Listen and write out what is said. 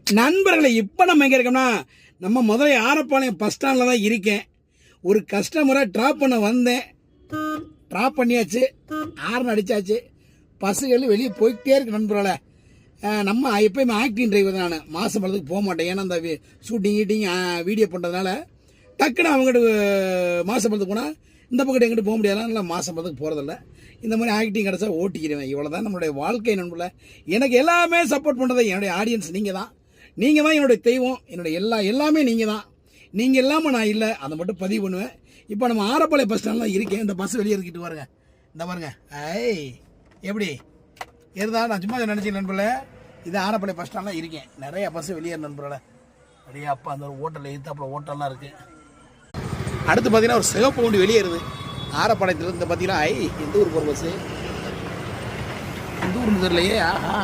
நண்பர்களை இப்போ நம்ம எங்கே இருக்கோம்னா நம்ம முதல்ல ஆரப்பாளையம் பஸ் ஸ்டாண்டில் தான் இருக்கேன். ஒரு கஸ்டமரை ட்ராப் பண்ண வந்தேன். ட்ராப் பண்ணியாச்சு, ஹார்ன் அடித்தாச்சு, பஸ்ஸுகள் வெளியே போய்கிட்டே இருக்கு. நண்பர்களை நம்ம எப்போயுமே ஆக்டிங் டிரைவர் தான். நான் மாதம் படத்துக்கு போக மாட்டேன். ஏன்னா அந்த ஷூட்டிங் கீட்டிங் வீடியோ பண்ணுறதுனால டக்குன்னு அவங்ககிட்ட மாதம் படத்துக்கு போனால் இந்த பக்கத்து எங்கிட்ட போக முடியாதுனால மாதம் படத்துக்கு போகிறதில்ல. இந்த மாதிரி ஆக்டிங் கிடச்சா ஓட்டிக்கிறேன். இவ்வளோ தான் நம்மளுடைய வாழ்க்கை. நண்பர்களே எனக்கு எல்லாமே சப்போர்ட் பண்ணுறது என்னுடைய ஆடியன்ஸ். நீங்கள் தான் என்னுடைய தெய்வம். என்னுடைய எல்லாமே நீங்கள் தான். நீங்கள் இல்லாமல் நான் இல்லை, அதை மட்டும் பதிவு பண்ணுவேன். இப்போ நம்ம ஆரப்பாளையம் பஸ் ஸ்டாண்டில் தான் இருக்கேன். இந்த பஸ் வெளியே இருக்கிட்டு பாருங்க. இந்த பாருங்க, எப்படி இருந்தா நான் சும்மா நினச்சேன் நண்பர்களே. இது ஆரப்பாளையம் பஸ் ஸ்டாண்டில் இருக்கேன். நிறைய பஸ் வெளியே நண்பர்களே. நிறைய அப்போ அந்த ஒரு ஹோட்டலில் எதிர்த்தாப்புல ஹோட்டல்லாம் இருக்குது. அடுத்து பார்த்தீங்கன்னா ஒரு சிவப்பு வண்டி வெளியேறுது ஆரப்பாளையத்தில் இருந்து. பார்த்தீங்கன்னா எந்த ஊருக்கு ஒரு பஸ்ஸு, எந்த ஊருக்கு தெரியலையே. ஆஹா,